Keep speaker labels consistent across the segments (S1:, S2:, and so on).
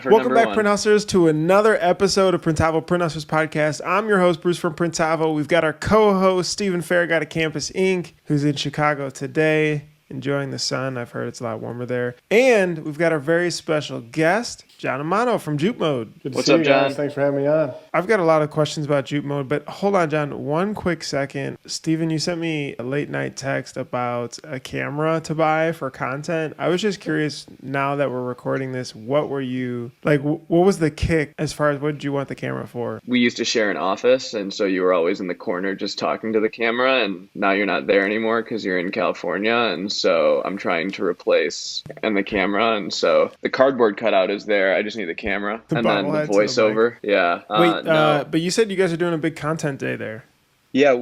S1: For
S2: Welcome back,
S1: #1.
S2: Print Hustlers, to another episode of Printavo Print Hustlers Podcast. I'm your host, Bruce from Printavo. We've got our co-host, Stephen Farragut of Campus Inc., who's in Chicago today, enjoying the sun. I've heard it's a lot warmer there. And we've got our very special guest, John Amano from Jupmode.
S3: Good to
S1: What's
S3: see
S1: up,
S3: you guys.
S1: John?
S3: Thanks for having me on.
S2: I've got a lot of questions about Jupmode, but hold on, John, one quick second. Stephen, you sent me a late night text about a camera to buy for content. I was just curious, now that we're recording this, what were you, like, what was the kick as far as what did you want the camera for?
S1: We used to share an office, and so you were always in the corner just talking to the camera, and now you're not there anymore because you're in California, and so I'm trying to replace the camera, and so the cardboard cutout is there. I just need the camera and then the voiceover. Yeah.
S2: Wait,
S1: No.
S2: but you said you guys are doing a big content day there.
S1: Yeah,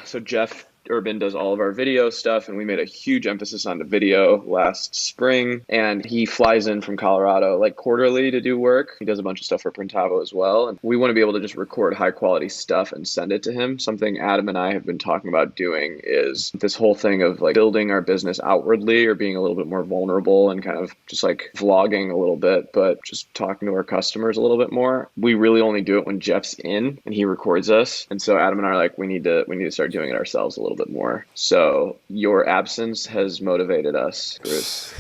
S1: so Jeff Urban does all of our video stuff, and we made a huge emphasis on the video last spring, and he flies in from Colorado like quarterly to do work. He does a bunch of stuff for Printavo as well, and we want to be able to just record high quality stuff and send it to him. Something Adam and I have been talking about doing is this whole thing of like building our business outwardly, or being a little bit more vulnerable and kind of just like vlogging a little bit, but just talking to our customers a little bit more. We really only do it when Jeff's in and he records us, and so Adam and I are like, we need to start doing it ourselves a little bit more. So your absence has motivated us, Bruce.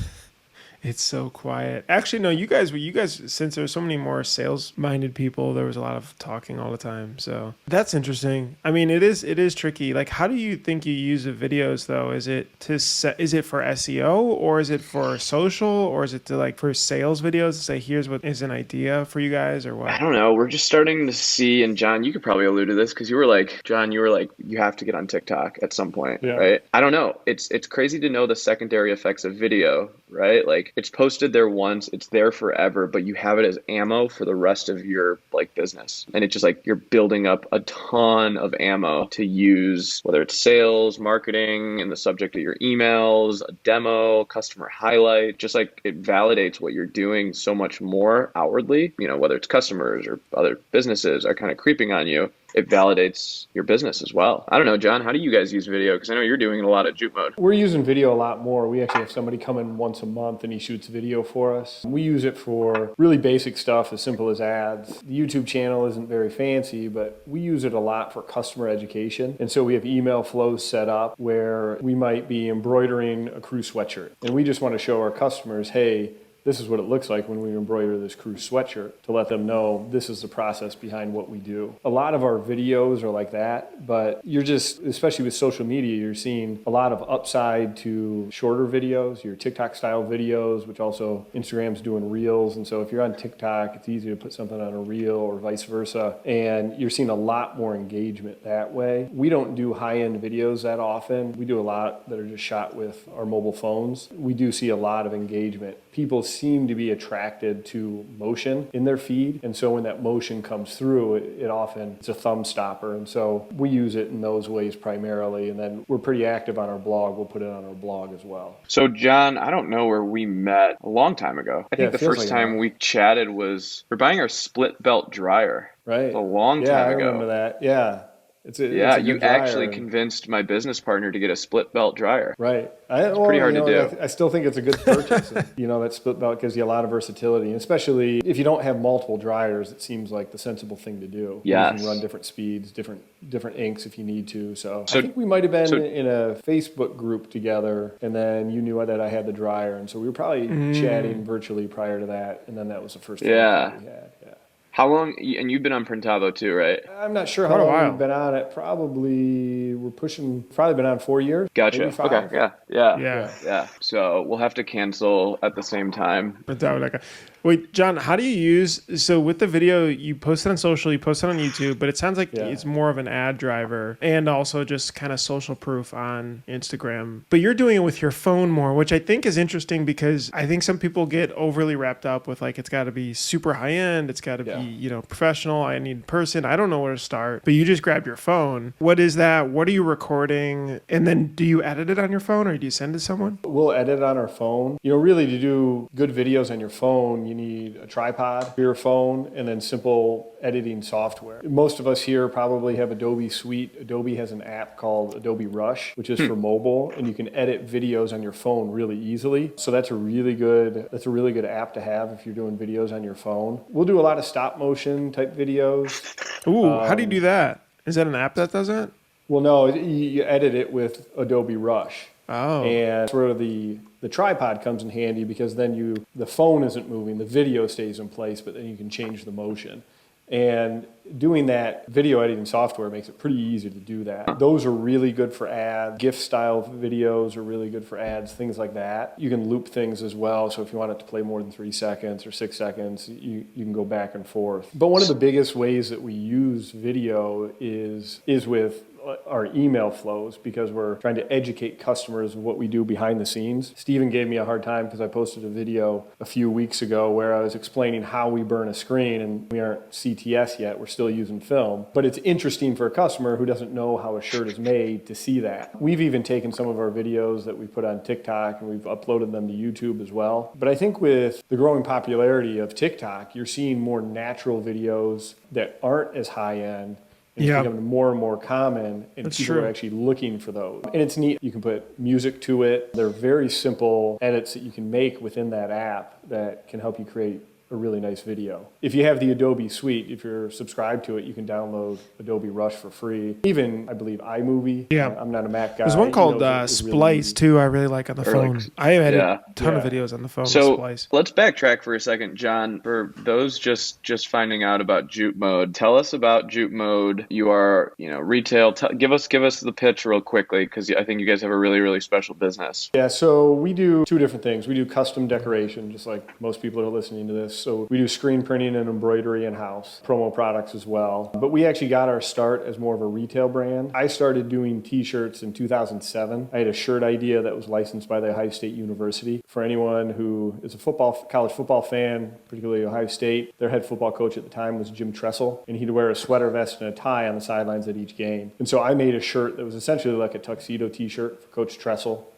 S2: It's so quiet. Actually, no, you guys, since there's so many more sales-minded people, there was a lot of talking all the time. So that's interesting. I mean, it is tricky. Like, how do you think you use the videos though? Is it for SEO, or is it for social, or is it to like for sales videos to say, here's what is an idea for you guys, or what?
S1: I don't know. We're just starting to see, and John, you could probably allude to this because you were like, you have to get on TikTok at some point, right? I don't know. It's crazy to know the secondary effects of video, right? Like, it's posted there once, it's there forever, but you have it as ammo for the rest of your like business. And it's just like you're building up a ton of ammo to use, whether it's sales, marketing, and the subject of your emails, a demo, customer highlight. Just like it validates what you're doing so much more outwardly, whether it's customers or other businesses are kind of creeping on you. It validates your business as well. I don't know, John, how do you guys use video? Because I know you're doing a lot of Jupmode.
S3: We're using video a lot more. We actually have somebody come in once a month and he shoots video for us. We use it for really basic stuff as simple as ads. The YouTube channel isn't very fancy, but we use it a lot for customer education. And so we have email flows set up where we might be embroidering a crew sweatshirt. And we just want to show our customers, hey, this is what it looks like when we embroider this crew sweatshirt, to let them know this is the process behind what we do. A lot of our videos are like that, but you're just, especially with social media, you're seeing a lot of upside to shorter videos, your TikTok style videos, which also Instagram's doing reels. And so if you're on TikTok, it's easy to put something on a reel or vice versa. And you're seeing a lot more engagement that way. We don't do high-end videos that often. We do a lot that are just shot with our mobile phones. We do see a lot of engagement. People seem to be attracted to motion in their feed, and so when that motion comes through, it's a thumb stopper, and so we use it in those ways primarily, and then we're pretty active on our blog. We'll put it on our blog as well.
S1: So John, I don't know where we met a long time ago. I think the first time we chatted was we're buying our split belt dryer.
S3: Right.
S1: A long time ago.
S3: Yeah, I remember that. Yeah. It's a
S1: you actually convinced my business partner to get a split belt dryer.
S3: Right.
S1: It's pretty hard to do.
S3: I still think it's a good purchase. That split belt gives you a lot of versatility, and especially if you don't have multiple dryers, it seems like the sensible thing to do.
S1: Yes.
S3: You can run different speeds, different inks if you need to. So I think we might have been in a Facebook group together, and then you knew that I had the dryer, and so we were probably chatting virtually prior to that, and then that was the first time we had. Yeah.
S1: How long, and you've been on Printavo too, right?
S3: I'm not sure how long we've been on it. Probably been on 4 years.
S1: Gotcha.
S3: Maybe 5.
S1: Okay. Yeah. So we'll have to cancel at the same time.
S2: Wait, John, how do you so with the video, you post it on social, you post it on YouTube, but it sounds like it's more of an ad driver and also just kind of social proof on Instagram. But you're doing it with your phone more, which I think is interesting because I think some people get overly wrapped up with like, it's got to be super high end. It's got to be, professional. I need person. I don't know where to start, but you just grab your phone. What is that? What are you recording? And then do you edit it on your phone or do you send it to someone?
S3: We'll edit it on our phone. Really to do good videos on your phone, you need a tripod for your phone and then simple editing software. Most of us here probably have Adobe Suite. Adobe has an app called Adobe Rush, which is for mobile, and you can edit videos on your phone really easily. So that's a really good app to have if you're doing videos on your phone. We'll do a lot of stop motion type videos.
S2: Ooh, how do you do that? Is that an app that does it?
S3: Well, no, you edit it with Adobe Rush.
S2: Oh.
S3: And sort of the tripod comes in handy because then the phone isn't moving, the video stays in place, but then you can change the motion. And doing that video editing software makes it pretty easy to do that. Those are really good for ads. GIF style videos are really good for ads, things like that. You can loop things as well. So if you want it to play more than 3 seconds or 6 seconds, you can go back and forth. But one of the biggest ways that we use video is with our email flows, because we're trying to educate customers of what we do behind the scenes. Steven gave me a hard time because I posted a video a few weeks ago where I was explaining how we burn a screen, and we aren't CTS yet, we're still using film. But it's interesting for a customer who doesn't know how a shirt is made to see that. We've even taken some of our videos that we put on TikTok and we've uploaded them to YouTube as well. But I think with the growing popularity of TikTok, you're seeing more natural videos that aren't as high end. It's becoming more and more common, and people are actually looking for those. And it's neat. You can put music to it. They're very simple edits that you can make within that app that can help you create a really nice video. If you have the Adobe Suite, if you're subscribed to it, you can download Adobe Rush for free. Even, I believe, iMovie.
S2: Yeah.
S3: I'm not a Mac guy.
S2: There's one called Splice,
S3: really
S2: too, I really like on the phone. I have edited a ton of videos on the phone with Splice.
S1: Let's backtrack for a second, John. For those just finding out about Jupmode, tell us about Jupmode. You are, retail. Give us the pitch real quickly, because I think you guys have a really, really special business.
S3: Yeah, so we do 2 different things. We do custom decoration, just like most people that are listening to this. So we do screen printing and embroidery in-house, promo products as well. But we actually got our start as more of a retail brand. I started doing t-shirts in 2007. I had a shirt idea that was licensed by the Ohio State University. For anyone who is a college football fan, particularly Ohio State, their head football coach at the time was Jim Tressel, and he'd wear a sweater vest and a tie on the sidelines at each game. And so I made a shirt that was essentially like a tuxedo t-shirt for Coach Tressel.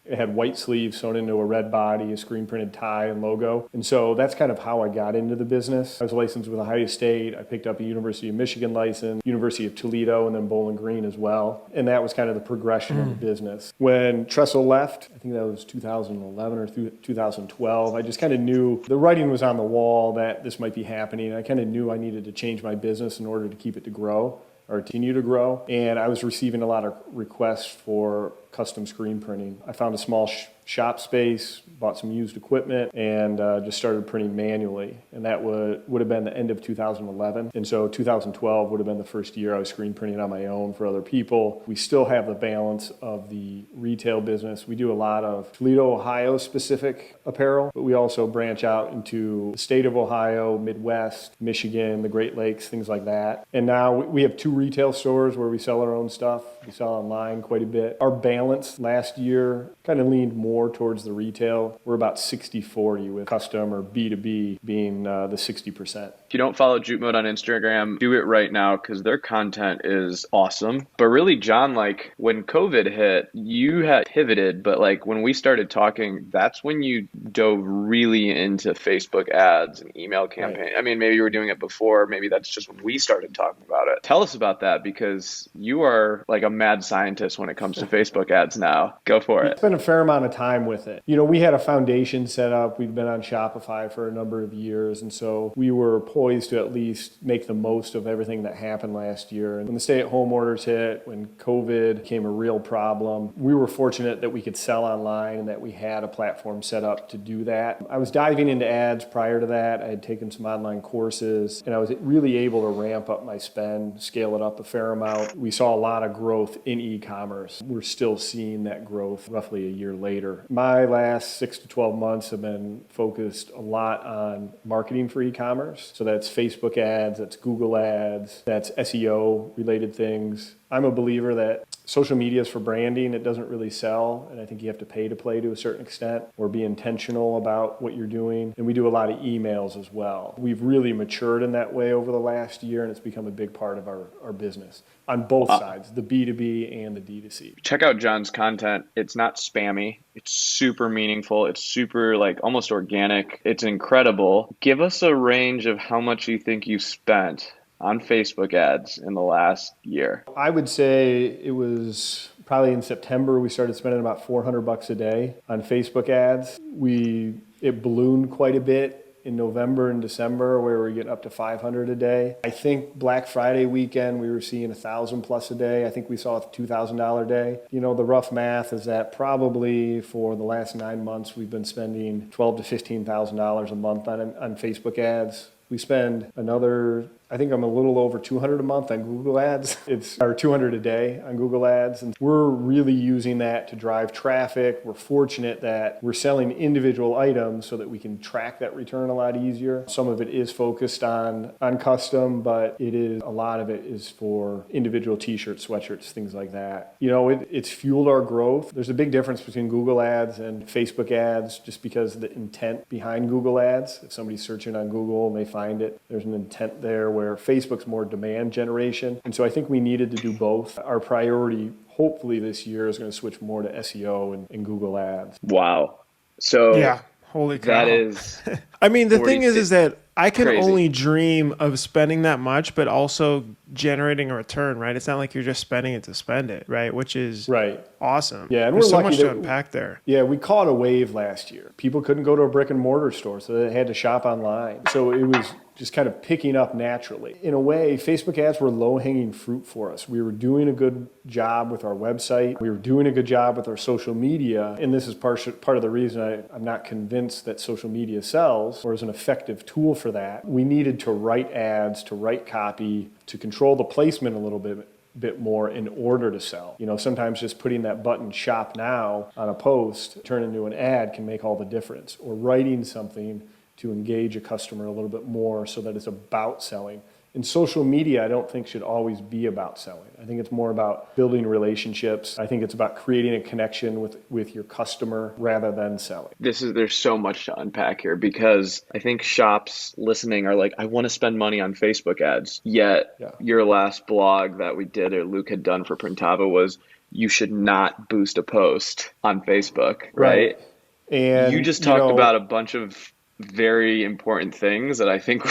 S3: It had white sleeves sewn into a red body, a screen printed tie and logo. And so that's kind of how I got into the business. I was licensed with Ohio State. I picked up a University of Michigan license, University of Toledo, and then Bowling Green as well. And that was kind of the progression of the business. When Tressel left, I think that was 2011 or 2012, I just kind of knew the writing was on the wall that this might be happening. I kind of knew I needed to change my business in order to keep it to grow or continue to grow. And I was receiving a lot of requests for custom screen printing. I found a small shop space, bought some used equipment, and just started printing manually. And that would have been the end of 2011. And so 2012 would have been the first year I was screen printing on my own for other people. We still have the balance of the retail business. We do a lot of Toledo, Ohio specific apparel, but we also branch out into the state of Ohio, Midwest, Michigan, the Great Lakes, things like that. And now we have 2 retail stores where we sell our own stuff. We sell online quite a bit. Our balance last year kind of leaned more towards the retail. We're about 60-40 with custom or B2B being the 60%.
S1: If you don't follow Jupmode on Instagram, do it right now, because their content is awesome. But really, John, like when COVID hit, you had pivoted, but like when we started talking, that's when you dove really into Facebook ads and email campaign. Right. I mean, maybe you were doing it before, maybe that's just when we started talking about it. Tell us about that, because you are like a mad scientist when it comes to Facebook ads now. Go for it.
S3: It's been a fair amount of time with it. We had a foundation set up. We've been on Shopify for a number of years, and so we were poised to at least make the most of everything that happened last year. And when the stay-at-home orders hit, when COVID became a real problem, we were fortunate that we could sell online and that we had a platform set up to do that. I was diving into ads prior to that. I had taken some online courses, and I was really able to ramp up my spend, scale it up a fair amount. We saw a lot of growth in e-commerce. We're still seeing that growth roughly a year later. My last 6 to 12 months have been focused a lot on marketing for e-commerce. So that's Facebook ads, that's Google ads, that's SEO related things. I'm a believer that social media is for branding. It doesn't really sell. And I think you have to pay to play to a certain extent or be intentional about what you're doing. And we do a lot of emails as well. We've really matured in that way over the last year, and it's become a big part of our business on both sides, the B2B and the D2C.
S1: Check out John's content. It's not spammy. It's super meaningful. It's super like almost organic. It's incredible. Give us a range of how much you think you spent on Facebook ads in the last year.
S3: I would say it was probably in September we started spending about $400 a day on Facebook ads. It ballooned quite a bit in November and December, where we're getting up to 500 a day. I think Black Friday weekend, we were seeing 1,000 plus a day. I think we saw a $2,000 a day. You know, the rough math is that probably for the last 9 months, we've been spending $12,000 to $15,000 a month on Facebook ads. We spend another, I think I'm a little over 200 a month on Google ads. Or 200 a day on Google ads. And we're really using that to drive traffic. We're fortunate that we're selling individual items so that we can track that return a lot easier. Some of it is focused on custom, but a lot of it is for individual t-shirts, sweatshirts, things like that. You know, it's fueled our growth. There's a big difference between Google ads and Facebook ads just because of the intent behind Google ads. If somebody's searching on Google and they find it, there's an intent there, where Facebook's more demand generation. And so I think we needed to do both. Our priority, hopefully this year, is going to switch more to SEO and Google ads.
S1: Wow. So
S2: yeah, holy cow.
S1: That is
S2: I mean, the thing is that I can
S1: crazy.
S2: only dream of spending that much, but also generating a return, right? It's not like you're just spending it to spend it, right? Which is awesome.
S3: Yeah, and
S2: there's
S3: we're
S2: so
S3: lucky
S2: much to unpack there.
S3: Yeah, we caught a wave last year. People couldn't go to a brick and mortar store, so they had to shop online. So it was just kind of picking up naturally. In a way, Facebook ads were low-hanging fruit for us. We were doing a good job with our website. We were doing a good job with our social media. And this is part of the reason I'm not convinced that social media sells or is an effective tool for that. We needed to write ads, to write copy, to control the placement a little bit more in order to sell. You know, sometimes just putting that button shop now on a post, turn into an ad, can make all the difference. Or writing something to engage a customer a little bit more so that it's about selling. And social media, I don't think should always be about selling. I think it's more about building relationships. I think it's about creating a connection with your customer rather than selling.
S1: There's so much to unpack here, because I think shops listening are like, I want to spend money on Facebook ads. Yet your last blog that we did, or Luke had done for Printavo, was you should not boost a post on Facebook, right?
S3: And
S1: you just talked about a bunch of very important things that I think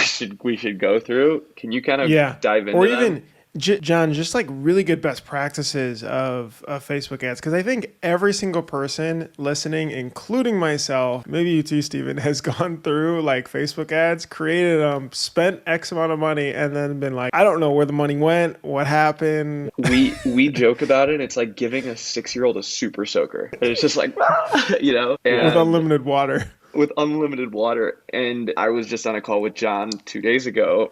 S1: we should go through. Can you kind of dive into
S2: or
S1: them?
S2: even John, just like really good best practices of Facebook ads, because I think every single person listening, including myself, maybe you too, Steven, has gone through like Facebook ads, created them, spent X amount of money, and then been like, I don't know where the money went, what happened.
S1: We joke about it. It's like giving a 6-year-old a super soaker. And it's just like, you know, and
S2: with unlimited water.
S1: With unlimited water. And I was just on a call with John 2 days ago,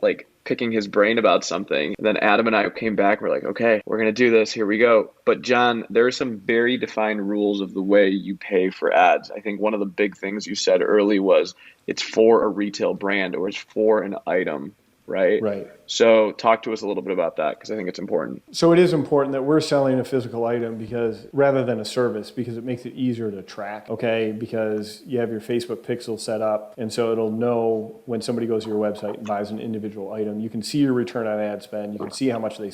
S1: like picking his brain about something. And then Adam and I came back. We're like, okay, we're going to do this. Here we go. But John, there are some very defined rules of the way you pay for ads. I think one of the big things you said early was it's for a retail brand, or it's for an item. Right?
S3: Right.
S1: So talk to us a little bit about that, because I think it's important.
S3: So it is important that we're selling a physical item because rather than a service, because it makes it easier to track, okay? Because you have your Facebook pixel set up, and so it'll know when somebody goes to your website and buys an individual item. You can see your return on ad spend. You can see how much they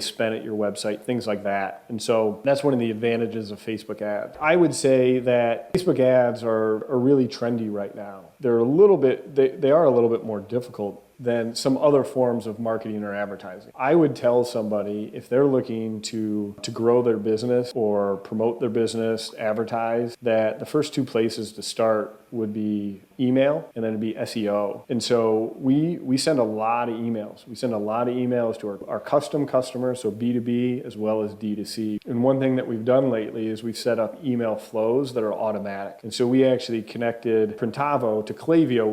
S3: spent at your website, things like that. And so that's one of the advantages of Facebook ads. I would say that Facebook ads are really trendy right now. They are a little bit more difficult than some other forms of marketing or advertising. I would tell somebody, if they're looking to grow their business or promote their business, advertise, that the first two places to start would be email and then it'd be SEO. And so we send a lot of emails. We send a lot of emails to our custom customers, so B2B as well as D2C. And one thing that we've done lately is we've set up email flows that are automatic. And so we actually connected Printavo to Klaviyo,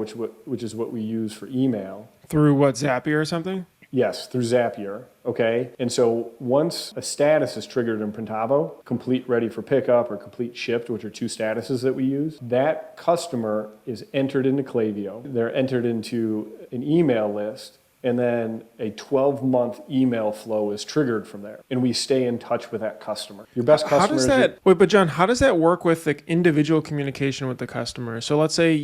S3: which is what we use for email.
S2: Through what, Zapier or something?
S3: Yes, through Zapier, okay? And so once a status is triggered in Printavo, complete ready for pickup or complete shipped, which are two statuses that we use, that customer is entered into Klaviyo. They're entered into an email list, And then a 12-month email flow is triggered from there. And we stay in touch with that customer. Your best customer
S2: How does that, wait, but John, how does that work with the individual communication with the customer? So let's say,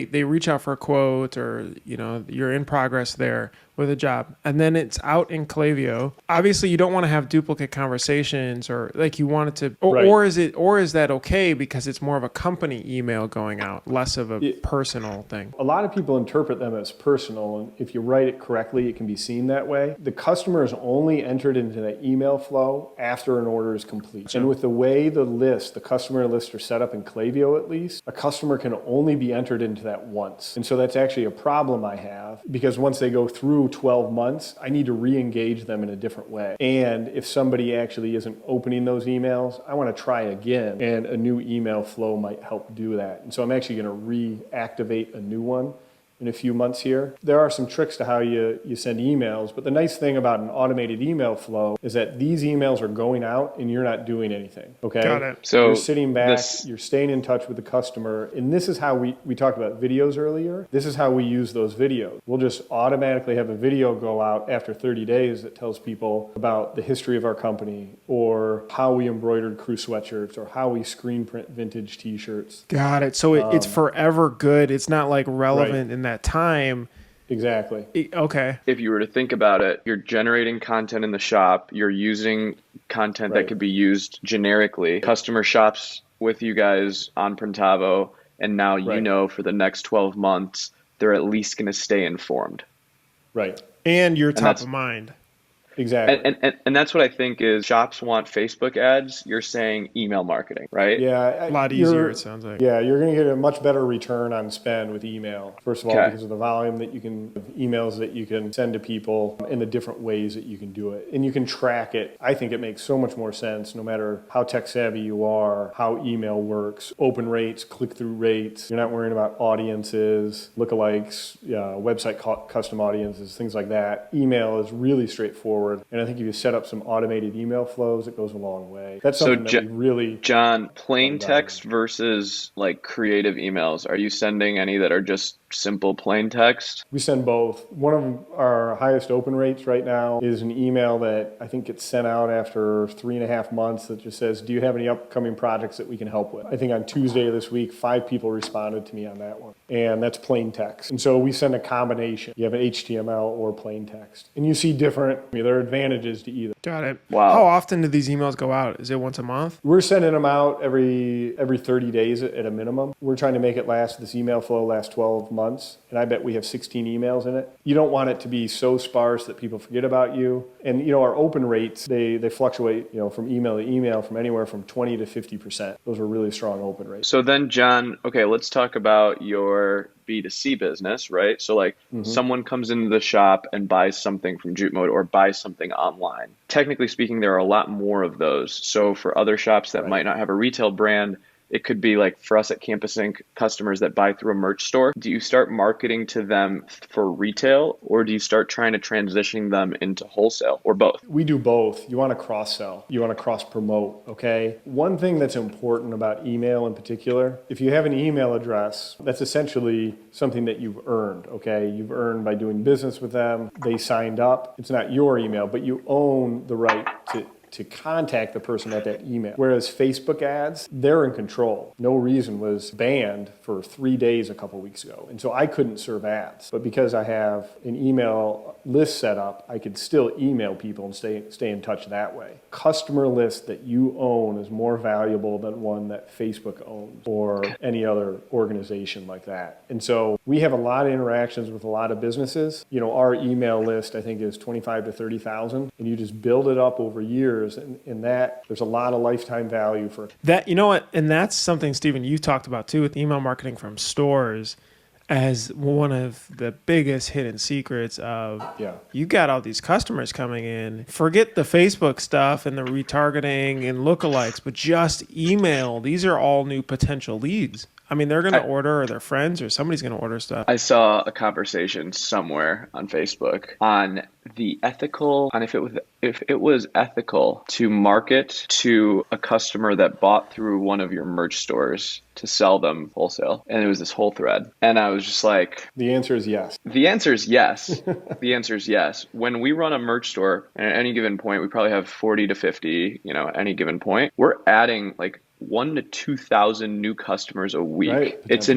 S2: they reach out for a quote or, you're in progress there with a job and then it's out in Klaviyo. Obviously you don't want to have duplicate conversations or like you want it to, or is that okay because it's more of a company email going out, less of a personal thing?
S3: A lot of people interpret them as personal, and if you write it correctly, it can be seen that way. The customer is only entered into that email flow after an order is complete. And with the way the customer lists are set up in Klaviyo at least, a customer can only be entered into that once. And so that's actually a problem I have because once they go through 12 months, I need to re-engage them in a different way. And if somebody actually isn't opening those emails, I want to try again, and a new email flow might help do that. And so I'm actually going to reactivate a new one in a few months here. There are some tricks to how you send emails, but the nice thing about an automated email flow is that these emails are going out and you're not doing anything, okay?
S2: Got it.
S3: So you're sitting back, you're staying in touch with the customer, and this is how we talked about videos earlier. This is how we use those videos. We'll just automatically have a video go out after 30 days that tells people about the history of our company or how we embroidered crew sweatshirts or how we screen print vintage t-shirts.
S2: Got it. So it's forever good. It's not like relevant in that time.
S3: Exactly.
S2: Okay.
S1: If you were to think about it, you're generating content in the shop, you're using content that could be used generically. Customer shops with you guys on Printavo, and now for the next 12 months, they're at least going to stay informed.
S3: Right.
S2: And you're top of mind.
S3: Exactly.
S1: And that's what I think is shops want Facebook ads. You're saying email marketing, right?
S3: Yeah.
S2: A lot easier, it sounds like.
S3: Yeah, you're going to get a much better return on spend with email. First of all, because of the volume emails that you can send to people and the different ways that you can do it. And you can track it. I think it makes so much more sense no matter how tech savvy you are, how email works, open rates, click-through rates. You're not worrying about audiences, lookalikes, website custom audiences, things like that. Email is really straightforward. And I think if you set up some automated email flows, it goes a long way. That's something that we really...
S1: John, plain text versus like creative emails. Are you sending any that are just simple plain text?
S3: We send both. One of our highest open rates right now is an email that I think gets sent out after 3.5 months that just says, do you have any upcoming projects that we can help with? I think on Tuesday of this week, 5 people responded to me on that one. And that's plain text. And so we send a combination. You have an HTML or plain text. And you see there are advantages to either.
S2: Got it.
S1: Wow.
S2: How often do these emails go out? Is it once a month?
S3: We're sending them out every 30 days at a minimum. We're trying to make it this email flow last 12 months. And I bet we have 16 emails in it. You don't want it to be so sparse that people forget about you. And, our open rates, they fluctuate, from email to email from anywhere from 20 to 50%. Those are really strong open rates.
S1: So then, John, okay, let's talk about your B2C business, right? So someone comes into the shop and buys something from Jupmode or buys something online. Technically speaking, there are a lot more of those. So for other shops that might not have a retail brand, it could be like for us at Campus Ink, customers that buy through a merch store. Do you start marketing to them for retail or do you start trying to transition them into wholesale or both?
S3: We do both. You want to cross-sell. You want to cross-promote, okay? One thing that's important about email in particular, if you have an email address, that's essentially something that you've earned, okay? You've earned by doing business with them. They signed up. It's not your email, but you own the right to contact the person at that email. Whereas Facebook ads, they're in control. No Reason was banned for 3 days a couple weeks ago. And so I couldn't serve ads. But because I have an email list set up, I could still email people and stay in touch that way. Customer list that you own is more valuable than one that Facebook owns or any other organization like that. And so we have a lot of interactions with a lot of businesses. Our email list, I think, is 25 to 30,000. And you just build it up over years. And that there's a lot of lifetime value for
S2: that. You know what? And that's something, Stephen, you talked about too with email marketing from stores as one of the biggest hidden secrets of you got all these customers coming in. Forget the Facebook stuff and the retargeting and lookalikes, but just email. These are all new potential leads. I mean, they're going to order, or their friends, or somebody's going to order stuff.
S1: I saw a conversation somewhere on Facebook on the ethical, and if it was ethical to market to a customer that bought through one of your merch stores to sell them wholesale. And it was this whole thread. And I was just like,
S3: the answer is yes.
S1: The answer is yes. The answer is yes. When we run a merch store, at any given point, we probably have 40 to 50, at any given point. We're adding like 1,000 to 2,000 new customers a week.
S3: Right.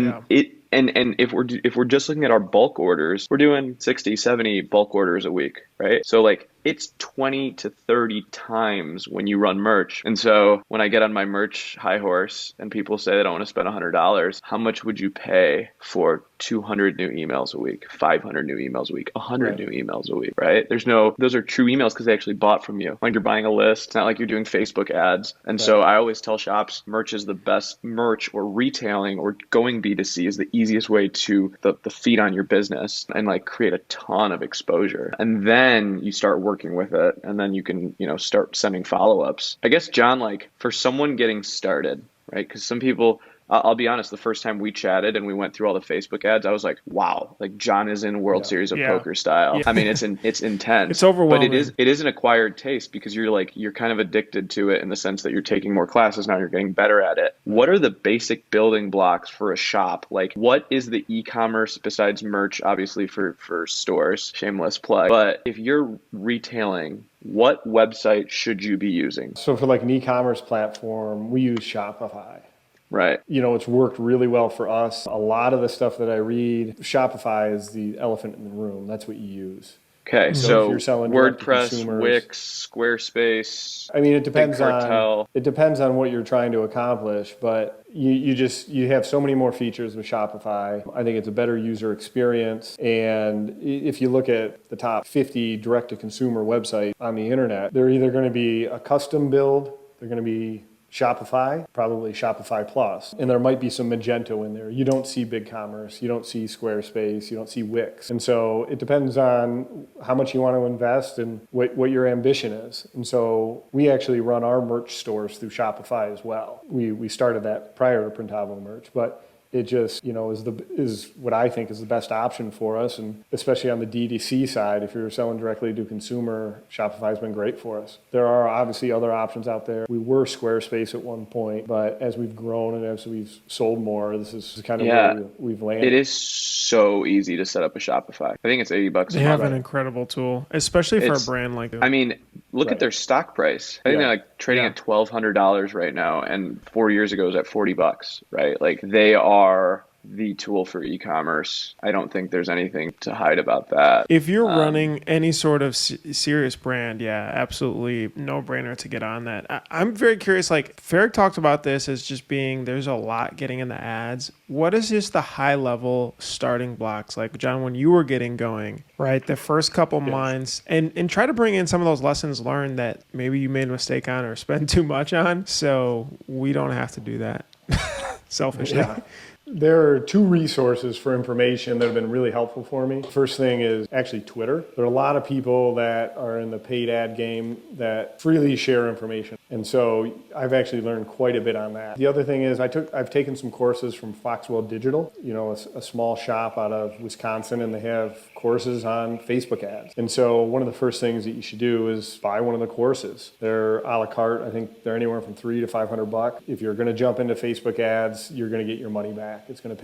S1: And if we're just looking at our bulk orders, we're doing 60, 70 bulk orders a week, right? So like it's 20 to 30 times when you run merch. And so when I get on my merch high horse and people say they don't want to spend $100, how much would you pay for 200 new emails a week, 500 new emails a week, 100 new emails a week, right? Those are true emails because they actually bought from you. Like you're buying a list. It's not like you're doing Facebook ads. And so I always tell shops, merch is the best merch, or retailing or going B2C is the easiest way to the feed on your business and like create a ton of exposure. And then you start working with it, and then you can, start sending follow-ups. I guess, John, like for someone getting started, right? Because some people, I'll be honest, the first time we chatted and we went through all the Facebook ads, I was like, wow, like John is in World Series of Poker style. Yeah. I mean, it's intense.
S2: It's overwhelming.
S1: But it is an acquired taste because you're kind of addicted to it in the sense that you're taking more classes now, you're getting better at it. What are the basic building blocks for a shop? Like what is the e-commerce besides merch, obviously for stores, shameless plug. But if you're retailing, what website should you be using?
S3: So for like an e-commerce platform, we use Shopify.
S1: Right.
S3: It's worked really well for us. A lot of the stuff that I read, Shopify is the elephant in the room. That's what you use.
S1: Okay, so
S3: if you're selling
S1: WordPress, Wix, Squarespace.
S3: I mean, it depends on what you're trying to accomplish, but you have so many more features with Shopify. I think it's a better user experience. And if you look at the top 50 direct-to-consumer websites on the internet, they're either going to be a custom build, they're going to be Shopify, probably Shopify Plus, and there might be some Magento in there. You don't see BigCommerce, you don't see Squarespace, you don't see Wix. And so it depends on how much you want to invest and what your ambition is. And so we actually run our merch stores through Shopify as well. We started that prior to Printavo merch, but it just, is what I think is the best option for us. And especially on the DTC side, if you're selling directly to consumer, Shopify's been great for us. There are obviously other options out there. We were Squarespace at one point, but as we've grown and as we've sold more, this is kind of where we've landed.
S1: It is so easy to set up a Shopify. I think it's $80 a month.
S2: They have an incredible tool, especially for a brand like that.
S1: I mean, look at their stock price. I think they're like trading at $1,200 right now, and 4 years ago it was at $40, right? Like they are the tool for e-commerce. I don't think there's anything to hide about that.
S2: If you're running any sort of serious brand, absolutely no-brainer to get on that. I'm very curious, like Ferric talked about this as just being, there's a lot getting in the ads. What is just the high-level starting blocks? Like, John, when you were getting going, right, the first couple months, and try to bring in some of those lessons learned that maybe you made a mistake on or spend too much on, so we don't have to do that. Selfishly.
S3: Yeah. There are two resources for information that have been really helpful for me. First thing is actually Twitter. There are a lot of people that are in the paid ad game that freely share information. And so I've actually learned quite a bit on that. The other thing is I've taken some courses from Foxwell Digital, a small shop out of Wisconsin, and they have courses on Facebook ads. And so one of the first things that you should do is buy one of the courses. They're a la carte. I think they're anywhere from $300 to $500. If you're going to jump into Facebook ads, you're going to get your money back. It's going to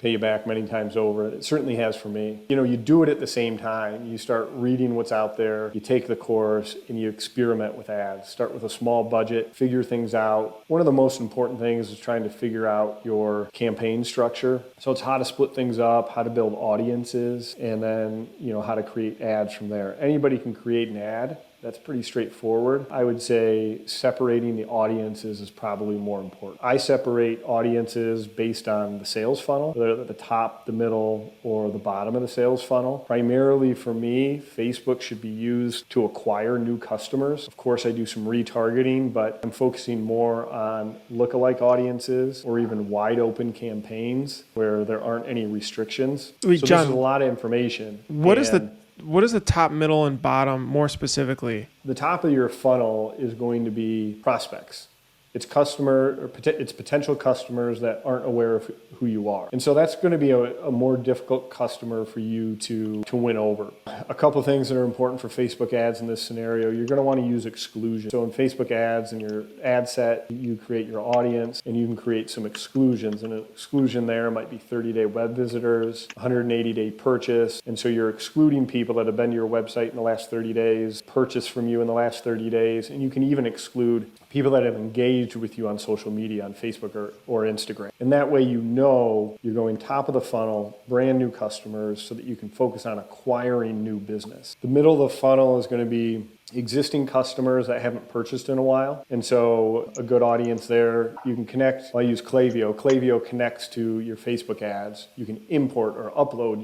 S3: pay you back many times over. It certainly has for me. You do it at the same time. You start reading what's out there, you take the course, and you experiment with ads. Start with a small budget, figure things out. One of the most important things is trying to figure out your campaign structure. So it's how to split things up, how to build audiences, and then how to create ads from there. Anybody can create an ad. That's pretty straightforward. I would say separating the audiences is probably more important. I separate audiences based on the sales funnel, whether at the top, the middle, or the bottom of the sales funnel. Primarily for me, Facebook should be used to acquire new customers. Of course, I do some retargeting, but I'm focusing more on lookalike audiences or even wide open campaigns where there aren't any restrictions.
S2: Wait,
S3: so
S2: John,
S3: this is a lot of information.
S2: What is the top, middle, and bottom more specifically?
S3: The top of your funnel is going to be prospects. It's it's potential customers that aren't aware of who you are. And so that's going to be a more difficult customer for you to win over. A couple of things that are important for Facebook ads in this scenario, you're going to want to use exclusion. So in Facebook ads, in your ad set, you create your audience and you can create some exclusions. And an exclusion there might be 30-day web visitors, 180-day purchase. And so you're excluding people that have been to your website in the last 30 days, purchased from you in the last 30 days. And you can even exclude people that have engaged with you on social media, on Facebook or Instagram. And that way you know you're going top of the funnel, brand new customers, so that you can focus on acquiring new business. The middle of the funnel is going to be existing customers that haven't purchased in a while. And so a good audience there, you can connect. I use Klaviyo. Klaviyo connects to your Facebook ads. You can import or upload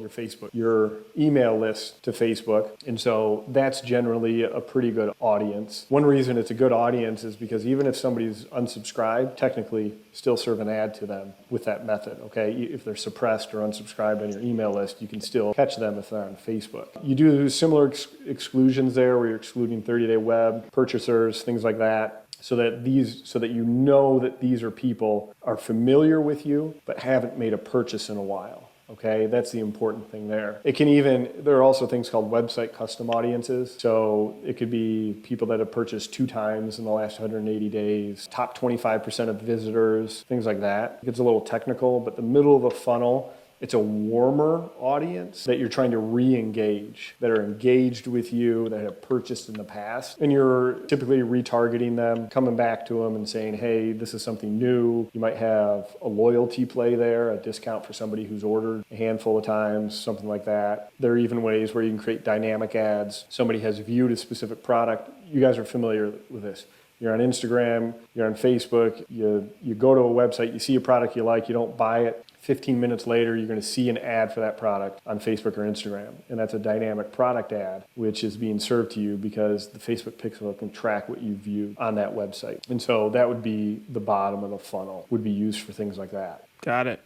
S3: your email list to Facebook. And so that's generally a pretty good audience. One reason it's a good audience is because even if somebody's unsubscribed, technically still serve an ad to them with that method, okay? If they're suppressed or unsubscribed on your email list, you can still catch them if they're on Facebook. You do similar exclusions there where you're excluding 30-day web, purchasers, things like that, so that you know that these are people are familiar with you but haven't made a purchase in a while. Okay, that's the important thing there. There are also things called website custom audiences. So it could be people that have purchased 2 times in the last 180 days, top 25% of visitors, things like that. It gets a little technical, but the middle of the funnel, it's a warmer audience that you're trying to re-engage, that are engaged with you, that have purchased in the past. And you're typically retargeting them, coming back to them and saying, hey, this is something new. You might have a loyalty play there, a discount for somebody who's ordered a handful of times, something like that. There are even ways where you can create dynamic ads. Somebody has viewed a specific product. You guys are familiar with this. You're on Instagram, you're on Facebook, you go to a website, you see a product you like, you don't buy it. 15 minutes later, you're going to see an ad for that product on Facebook or Instagram. And that's a dynamic product ad, which is being served to you because the Facebook pixel can track what you view on that website. And so that would be the bottom of the funnel, would be used for things like that.
S2: Got it.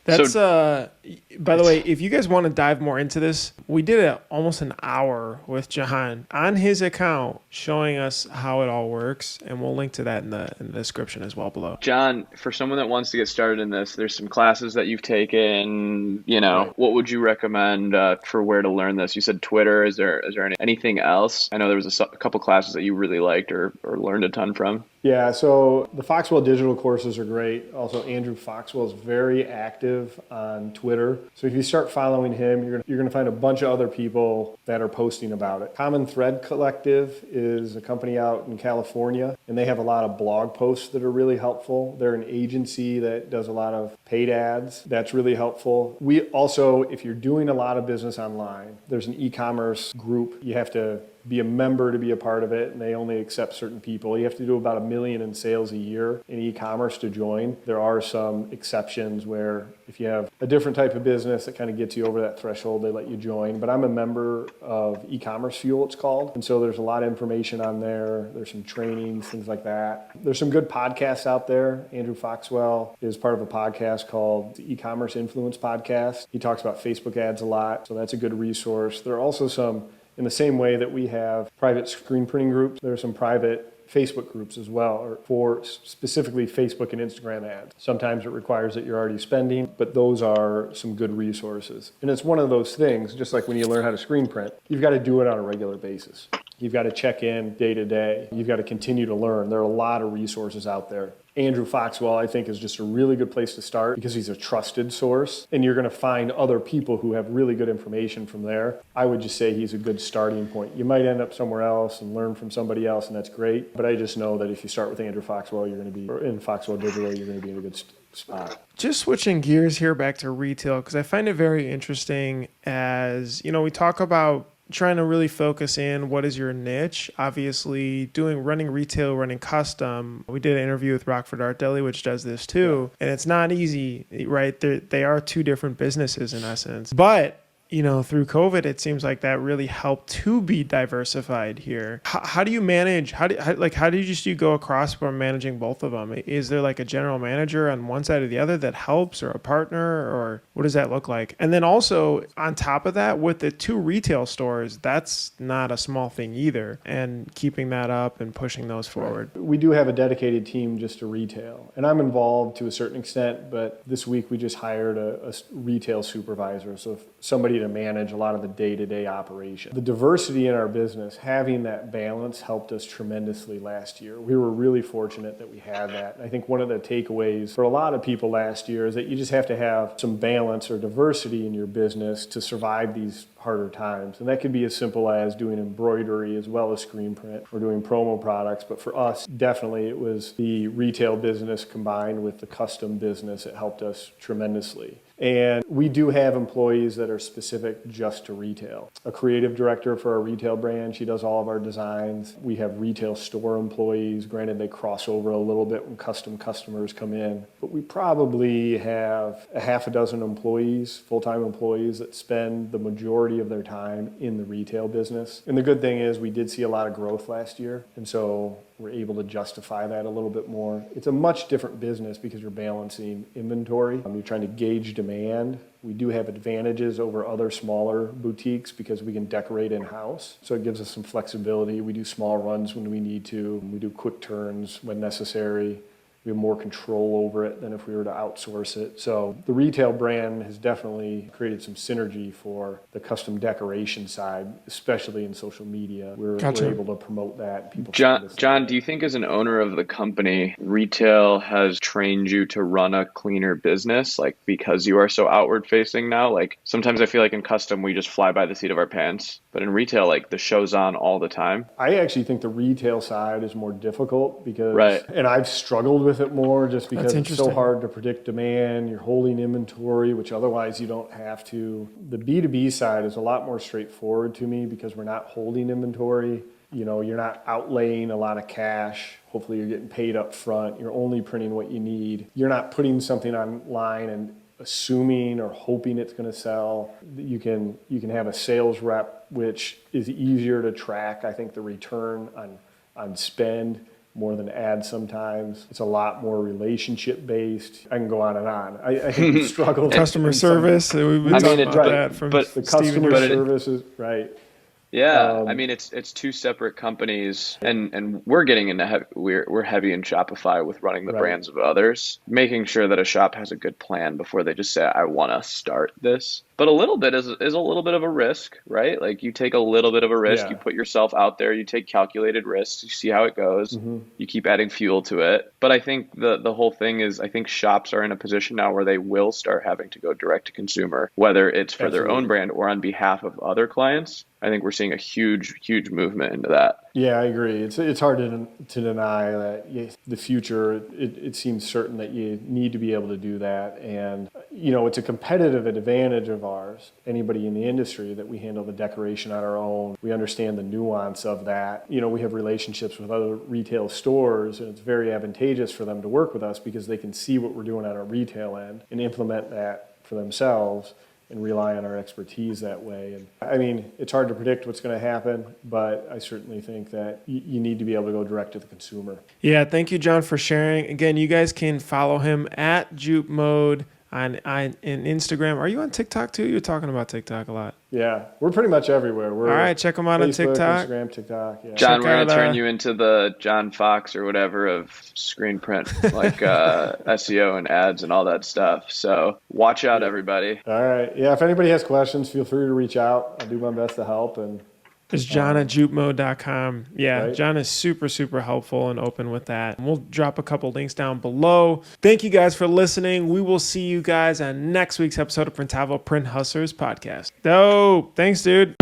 S2: That's, by the way, if you guys want to dive more into this, we did almost an hour with Jahan on his account showing us how it all works. And we'll link to that in the description as well below.
S1: John, for someone that wants to get started in this, there's some classes that you've taken, right. What would you recommend for where to learn this? You said Twitter. Is there anything else? I know there was a couple classes that you really liked or learned a ton from.
S3: Yeah, so the Foxwell digital courses are great. Also, Andrew Foxwell is very active on Twitter. So if you start following him, you're going to find a bunch of other people that are posting about it. Common Thread Collective is a company out in California, and they have a lot of blog posts that are really helpful. They're an agency that does a lot of paid ads. That's really helpful. We also, if you're doing a lot of business online, there's an e-commerce group. You have to be a member to be a part of it, and they only accept certain people. You have to do about $1 million in sales a year in e-commerce to join. There are some exceptions where if you have a different type of business that kind of gets you over that threshold, they let you join. But I'm a member of E-commerce Fuel, it's called. And so there's a lot of information on there. There's some trainings, things like that. There's some good podcasts out there. Andrew Foxwell is part of a podcast called the E-commerce Influence Podcast. He talks about Facebook ads a lot, so that's a good resource. There are also some, in the same way that we have private screen printing groups, there are some private Facebook groups as well, or for specifically Facebook and Instagram ads. Sometimes it requires that you're already spending, but those are some good resources. And it's one of those things, just like when you learn how to screen print, you've got to do it on a regular basis. You've got to check in day to day. You've got to continue to learn. There are a lot of resources out there. Andrew Foxwell, I think, is just a really good place to start because he's a trusted source, and you're going to find other people who have really good information from there. I would just say he's a good starting point. You might end up somewhere else and learn from somebody else, and that's great. But I just know that if you start with Andrew Foxwell, you're going to be, or in Foxwell Digital, you're going to be in a good spot.
S2: Just switching gears here back to retail, because I find it very interesting as, we talk about trying to really focus in what is your niche. Obviously, running retail, running custom. We did an interview with Rockford Art Deli, which does this too. And it's not easy, right? They are two different businesses in essence. But, through COVID, it seems like that really helped to be diversified here. How do you manage? How do you go across from managing both of them? Is there like a general manager on one side or the other that helps, or a partner, or what does that look like? And then also on top of that, with the 2 retail stores, that's not a small thing either. And keeping that up and pushing those forward.
S3: Right. We do have a dedicated team just to retail, and I'm involved to a certain extent, but this week we just hired a retail supervisor, so somebody to manage a lot of the day-to-day operation. The diversity in our business, having that balance helped us tremendously last year. We were really fortunate that we had that. I think one of the takeaways for a lot of people last year is that you just have to have some balance or diversity in your business to survive these harder times. And that could be as simple as doing embroidery as well as screen print or doing promo products. But for us, definitely it was the retail business combined with the custom business that helped us tremendously. And we do have employees that are specific just to retail. A creative director for our retail brand, she does all of our designs. We have retail store employees. Granted, they cross over a little bit when custom customers come in. But we probably have a half a dozen employees, full-time employees, that spend the majority of their time in the retail business. And the good thing is we did see a lot of growth last year. And so we're able to justify that a little bit more. It's a much different business because you're balancing inventory. You're trying to gauge demand. We do have advantages over other smaller boutiques because we can decorate in-house. So it gives us some flexibility. We do small runs when we need to. We do quick turns when necessary. We have more control over it than if we were to outsource it. So the retail brand has definitely created some synergy for the custom decoration side, especially in social media. We're able to promote that. People
S1: John, do you think as an owner of the company, retail has trained you to run a cleaner business, like because you are so outward facing now? Like sometimes I feel like in custom, we just fly by the seat of our pants, but in retail, like the show's on all the time.
S3: I actually think the retail side is more difficult because, and I've struggled with it more just because it's so hard to predict demand. You're holding inventory, which otherwise you don't have to. The B2B side is a lot more straightforward to me because we're not holding inventory. You're not outlaying a lot of cash. Hopefully you're getting paid up front. You're only printing what you need. You're not putting something online and assuming or hoping it's going to sell. You can have a sales rep, which is easier to track. I think the return on spend more than ads sometimes. It's a lot more relationship based. I can go on and on. I think we struggle.
S2: Customer service. We've been talking about that from
S3: the customer service is right.
S1: Yeah, I mean it's 2 separate companies, and we're getting into we're heavy in Shopify with running the brands of others, making sure that a shop has a good plan before they just say I want to start this. But a little bit is a little bit of a risk, right? Like you take a little bit of a risk, you put yourself out there, you take calculated risks, you see how it goes, you keep adding fuel to it. But I think the whole thing is I think shops are in a position now where they will start having to go direct to consumer, whether it's for their own brand or on behalf of other clients. I think we're seeing a huge movement into that.
S3: Yeah, I agree. It's hard to deny that the future, it seems certain that you need to be able to do that. And, it's a competitive advantage of ours, anybody in the industry, that we handle the decoration on our own. We understand the nuance of that. We have relationships with other retail stores, and it's very advantageous for them to work with us because they can see what we're doing on our retail end and implement that for themselves and rely on our expertise that way. And I mean, it's hard to predict what's going to happen, but I certainly think that you need to be able to go direct to the consumer.
S2: Yeah, thank you, John, for sharing. Again, you guys can follow him at Jupmode on Instagram. Are you on TikTok too? You're talking about TikTok a lot.
S3: Yeah, we're pretty much everywhere. All
S2: right, check them out on TikTok.
S3: Instagram, TikTok. Yeah.
S1: John, we're going to turn you into the John Fox or whatever of screen print, like SEO and ads and all that stuff. So watch out, everybody.
S3: All right. Yeah, if anybody has questions, feel free to reach out. I'll do my best to help. And
S2: it's John at Jupmode.com. Yeah, right. John is super helpful and open with that. And we'll drop a couple links down below. Thank you guys for listening. We will see you guys on next week's episode of Printavo Print Hustlers Podcast. Dope. Thanks, dude.